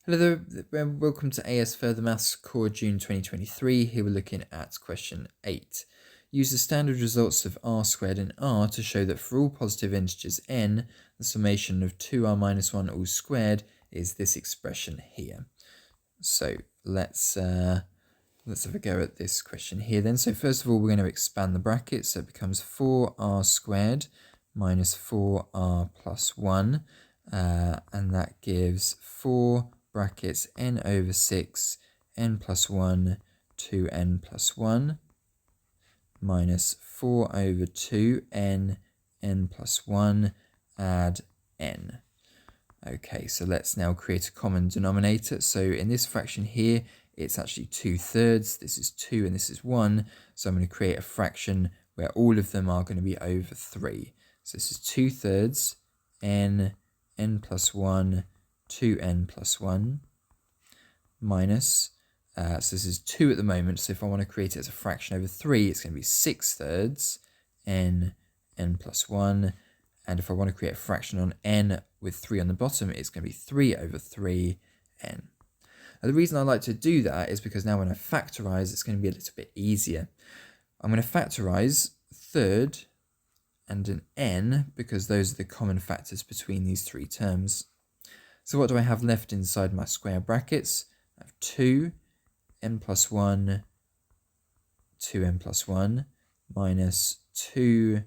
Hello there, welcome to ASFM, the Maths Core June 2023. Here we're looking at question 8. Use the standard results of r squared and r to show that for all positive integers n, the summation of 2r minus 1 all squared is this expression here. So let's have a go at this question here then. So first of all, we're going to expand the bracket. So it becomes 4r squared minus 4r plus 1. And that gives 4 brackets n over 6, n plus 1, 2n plus 1, minus 4 over 2, n plus 1, add n. Okay, so let's now create a common denominator. So in this fraction here, it's actually 2/3. This is 2 and this is 1. So I'm going to create a fraction where all of them are going to be over 3. So this is 2/3 n plus 1, 2n plus 1, minus, so this is 2 at the moment, so if I want to create it as a fraction over 3, it's going to be 6/3 n plus 1, and if I want to create a fraction on n with 3 on the bottom, it's going to be 3 over 3 n. Now, the reason I like to do that is because now when I factorize, it's going to be a little bit easier. I'm going to factorize third and an n, because those are the common factors between these three terms. So what do I have left inside my square brackets? I have 2, n plus 1, 2n plus 1, minus 2,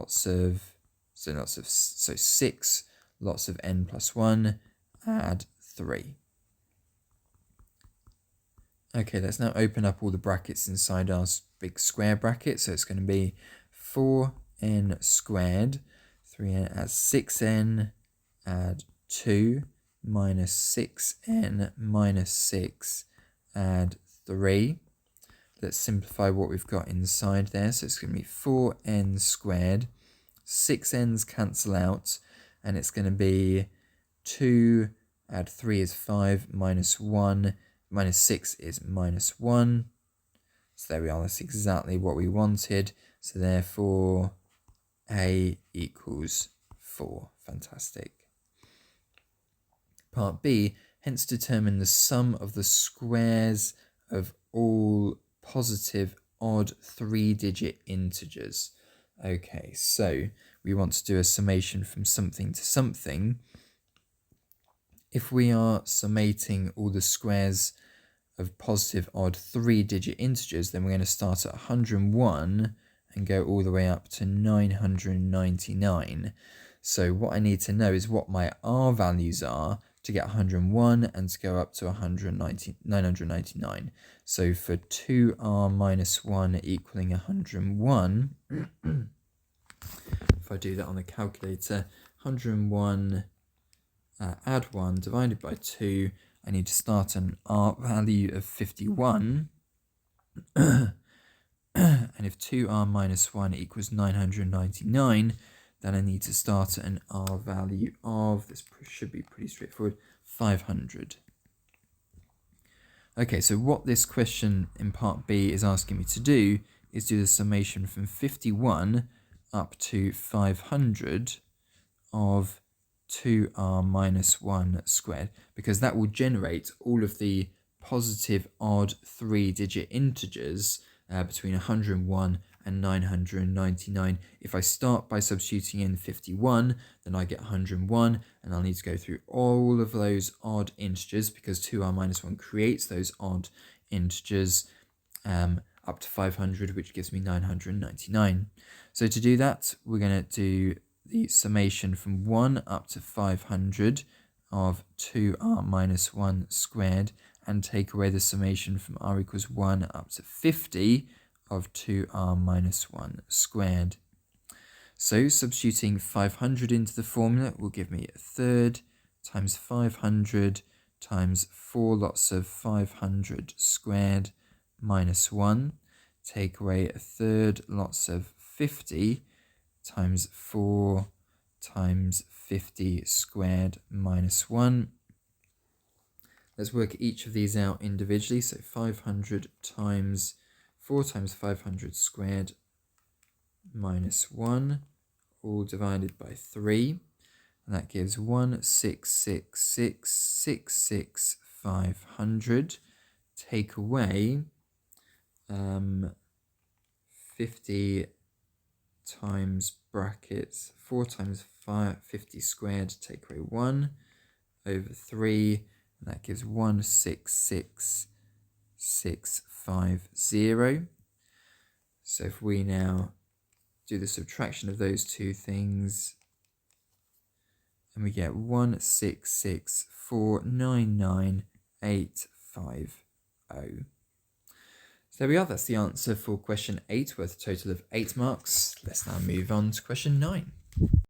so 6, lots of n plus 1, add 3. Okay, let's now open up all the brackets inside our big square bracket. So it's going to be 4n squared, 3n adds 6n, add 2, minus 6n minus 6, add 3. Let's simplify what we've got inside there. So it's going to be 4n squared, 6n's cancel out, and it's going to be 2, add 3 is 5, minus 1, minus 6 is minus 1. So there we are, that's exactly what we wanted. So therefore, a equals 4. Fantastic. Part B, hence determine the sum of the squares of all positive odd 3-digit integers. Okay, so we want to do a summation from something to something. If we are summating all the squares of positive odd 3-digit integers, then we're going to start at 101 and go all the way up to 999. So what I need to know is what my r values are to get 101 and to go up to 999. So for 2r minus 1 equaling 101, if I do that on the calculator, 101 add 1 divided by 2, I need to start an r value of 51. And if 2r minus 1 equals 999, then I need to start at an r value of, this should be pretty straightforward, 500. Okay, so what this question in part B is asking me to do is do the summation from 51 up to 500 of 2r minus 1 squared, because that will generate all of the positive odd 3-digit integers between 101 and 999. If I start by substituting in 51, then I get 101, and I'll need to go through all of those odd integers because 2r minus 1 creates those odd integers up to 500, which gives me 999. So to do that, we're going to do the summation from 1 up to 500 of 2r minus 1 squared, and take away the summation from r equals 1 up to 50 of 2r minus 1 squared. So substituting 500 into the formula will give me a third times 500 times 4 lots of 500 squared minus 1. Take away a third lots of 50 times 4 times 50 squared minus 1. Let's work each of these out individually. So 500 times 4 times 500 squared minus 1, all divided by 3. And that gives 1,666,66500. Take away 50 times brackets 4 times 50 squared, take away 1 over 3, and that gives 166,650. So if we now do the subtraction of those two things, and we get 166,499,850. So there we are, that's the answer for question 8, worth a total of 8 marks. Let's now move on to question 9.